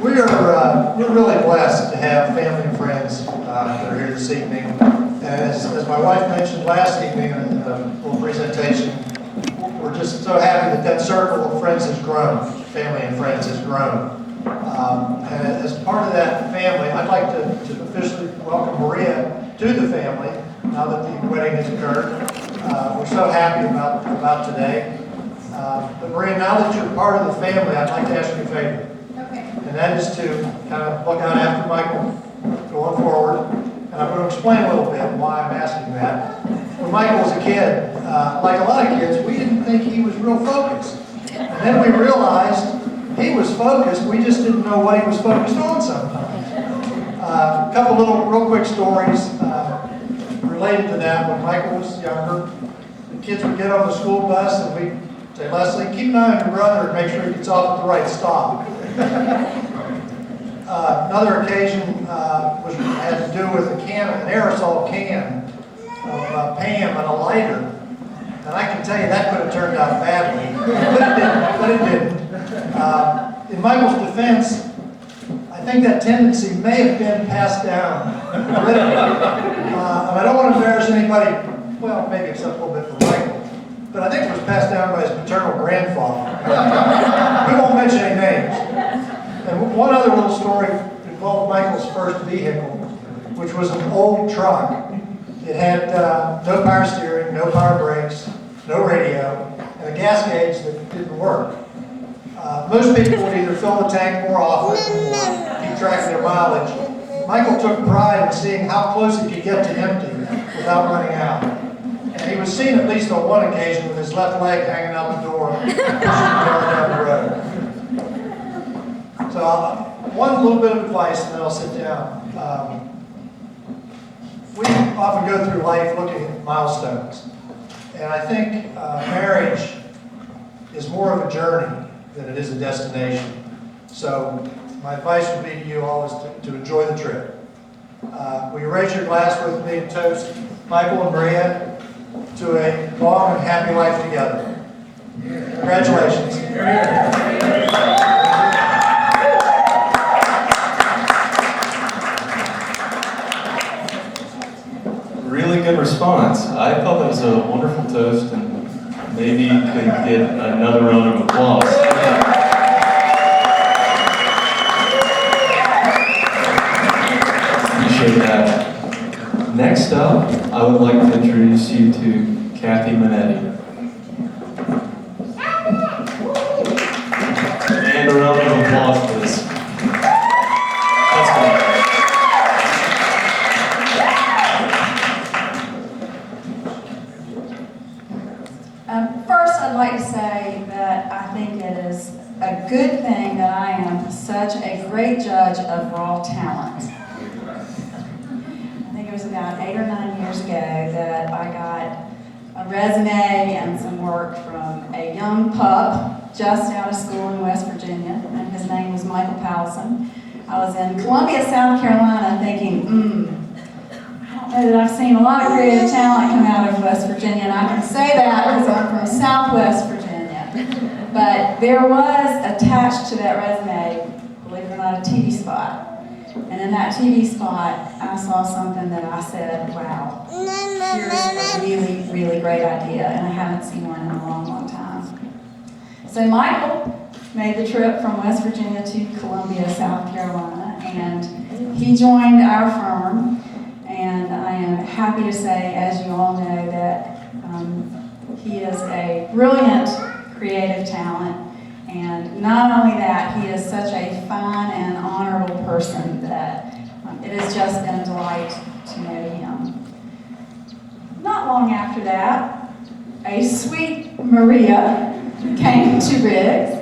We're really blessed to have family and friends that are here this evening. And as my wife mentioned last evening in the little presentation, we're just so happy that that circle of friends has grown. Family and friends has grown. And as part of that family, I'd like to officially welcome Maria to the family now that the wedding has occurred. We're so happy about today. But Maria, now that you're part of the family, I'd like to ask you a favor. Okay. And that is to kind of look out after Michael going forward. And I'm going to explain a little bit why I'm asking that. When Michael was a kid, like a lot of kids, we didn't think he was real focused. And then we realized he was focused, we just didn't know what he was focused on sometimes. A couple little real quick stories related to that. When Michael was younger, the kids would get on the school bus and we'd say, Leslie, keep an eye on your brother and make sure he gets off at the right stop. Another occasion had to do with an aerosol can of Pam and a lighter. And I can tell you that could have turned out badly, but it didn't. In Michael's defense, I think that tendency may have been passed down. And I don't want to embarrass anybody, well, maybe except a little bit for Michael, but I think it was passed down by his paternal grandfather. We won't mention any names. And one other little story involved Michael's first vehicle, which was an old truck. It had no power steering, no power brakes, no radio, and a gas gauge that didn't work. Most people would either fill the tank more often or keep track of their mileage. Michael took pride in seeing how close he could get to empty without running out. And he was seen at least on one occasion with his left leg hanging out the door, pushing the car down the road. So one little bit of advice, and then I'll sit down. We often go through life looking at milestones. And I think marriage is more of a journey than it is a destination. So my advice would be to you all is to enjoy the trip. Will you raise your glass with me and toast Michael and Maria to a long and happy life together. Congratulations. Really good response. I thought that was a wonderful toast, and maybe could get another round of applause. Appreciate that. Next up, I would like to introduce you to Kathy Minetti. And a round of applause, please. That's good. First, I'd like to say that I think it is a good thing that I am such a great judge of raw talent. I think it was about 8 or 9 years ago that I got a resume and some work from a young pup just out of school in West Virginia, and his name was Michael Powelson. I was in Columbia, South Carolina, thinking, I don't know that I've seen a lot of creative talent come out of West Virginia, and I can say that because I'm from Southwest Virginia. But there was attached to that resume, believe it or not, a TV spot. And in that TV spot, I saw something that I said, wow, here's a really, really great idea, and I haven't seen one in a long, long time. So Michael made the trip from West Virginia to Columbia, South Carolina, and he joined our firm. And I am happy to say, as you all know, that he is a brilliant creative talent. And not only that, he is such a fine and honorable person that it has just been a delight to know him. Not long after that, a sweet Maria came to Riggs,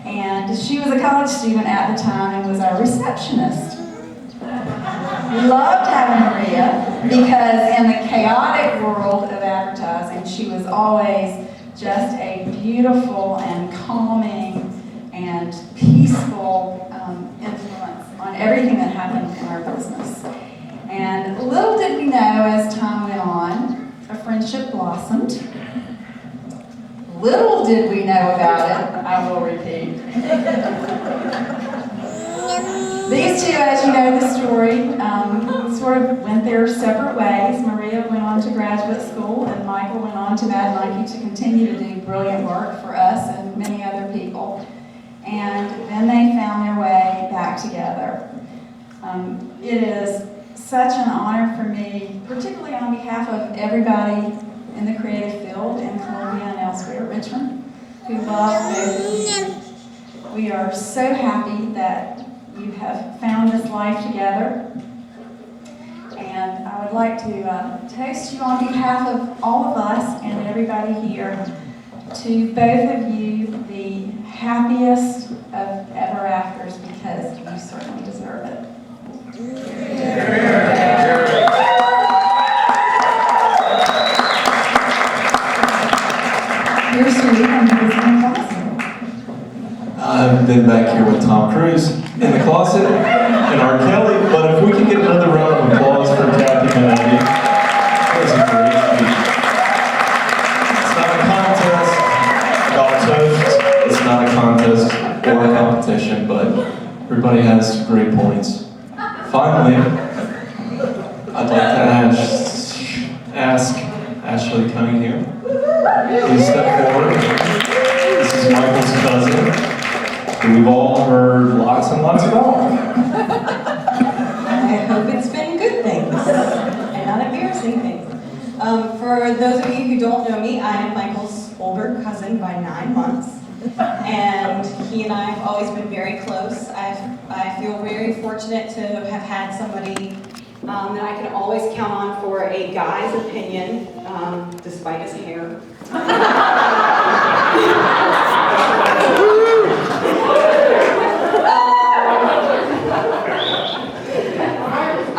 and she was a college student at the time and was our receptionist. We loved having Maria because in the chaotic world of advertising, she was always just a beautiful and calming and peaceful influence on everything that happened in our business. And little did we know as time went on, a friendship blossomed. Little did we know about it, I will repeat. These two, as you know the story, sort of went their separate ways. Maria went on to graduate school, and Michael went on to Mad Monkey to continue to do brilliant work for us and many other people. And then they found their way back together. It is such an honor for me, particularly on behalf of everybody in the creative field in Columbia and elsewhere, Richmond, who love both of you. We are so happy that you have found this life together. And I would like to toast you on behalf of all of us and everybody here to both of you the happiest of ever afters, because you certainly deserve it. Here's to you and his class. I've been back here with Tom Cruise in the closet and R. Kelly, but if we could get another round of applause for Kathy and Eddie. That was a great speech. It's not a contest about toasts. It's not a contest or a competition, but everybody has great points. Finally, I'd like to ask Ashley Cunningham. Please step forward. This is Michael's cousin, who we've all heard lots and lots about. I hope it's been good things and not embarrassing things. For those of you who don't know me, I am Michael's older cousin by 9 months. And he and I have always been very close. I feel very fortunate to have had somebody that I can always count on for a guy's opinion, despite his hair.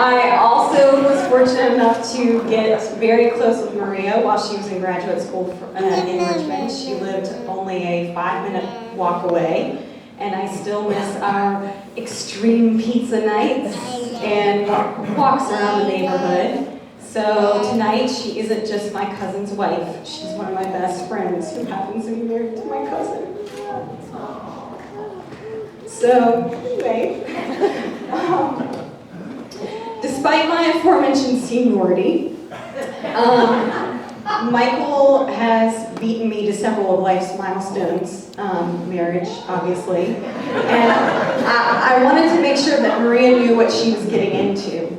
I also was fortunate enough to get very close with Maria while she was in graduate school in Richmond. She lived only a 5-minute walk away, and I still miss our extreme pizza nights and walks around the neighborhood. So tonight, she isn't just my cousin's wife. She's one of my best friends who happens to be married to my cousin. So, anyway, despite my aforementioned seniority, Michael has beaten me to several of life's milestones, marriage, obviously, and I wanted to make sure that Maria knew what she was getting into.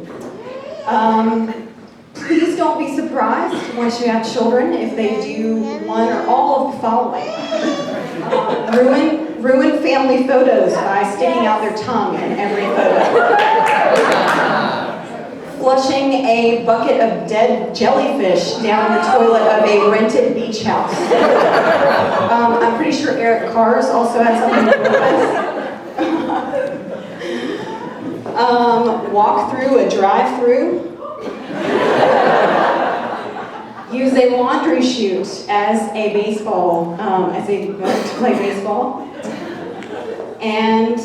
Please don't be surprised once you have children if they do one or all of the following. Ruin family photos by sticking out their tongue in every photo. Flushing a bucket of dead jellyfish down the toilet of a rented beach house. I'm pretty sure Eric Carr's also had something to do with this. Walk through a drive-through. Use a laundry chute as a baseball, to play baseball. And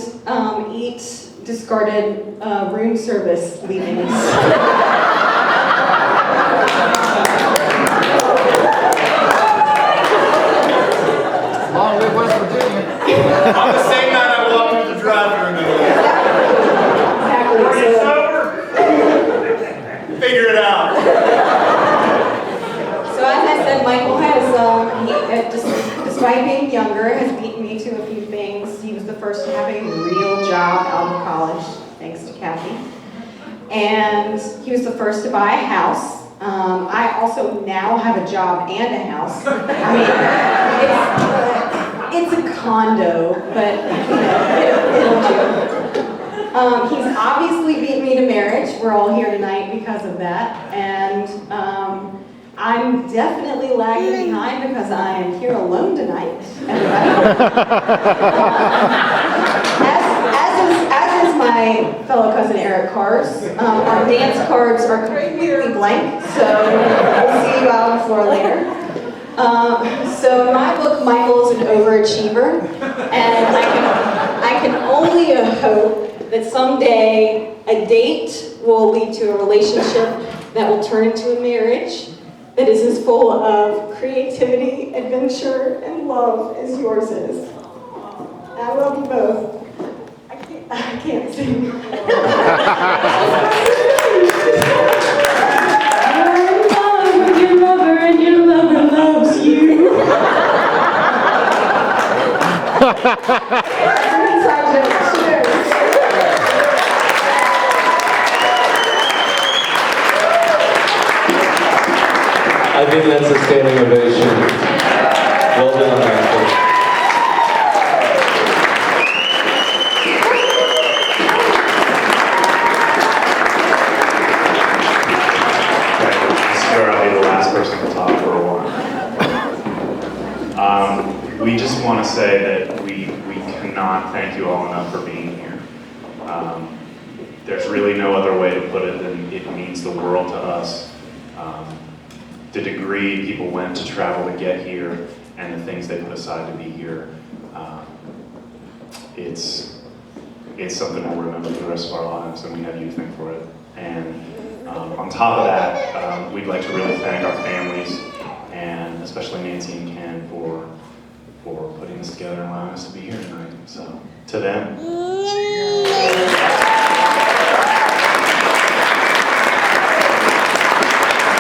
eat discarded room service leavings. Long live West Virginia. On the same night I walked through the drive-thru. Exactly. Figure it out. So as I said, Michael has, despite being younger, has beaten me to a few things. He was the first to have a real job out of college, thanks to Kathy. And he was the first to buy a house. I also now have a job and a house. I mean, it's a condo, but it'll do. He's obviously beat me to marriage. We're all here tonight because of that. And I'm definitely lagging behind because I am here alone tonight, everybody. As is my fellow cousin Eric Carr's. Our dance cards are completely blank, so we'll see you out on the floor later. So in my book, Michael is an overachiever, and I can only hope that someday a date will lead to a relationship that will turn into a marriage that is as full of creativity, adventure, and love as yours is. I love you both. I can't say sing. With your lover and your lover loves you. I think that's a standing ovation. Well done, Michael. I swear I'll be the last person to talk for a while. We just want to say that we cannot thank you all enough for being here. There's really no other way to put it than it means the world to us. The degree people went to travel to get here and the things they put aside to be here, it's something we'll remember for the rest of our lives, and we have you to thank for it. And on top of that, we'd like to really thank our families, and especially Nancy and Ken for putting this together and allowing us to be here tonight. So, to them,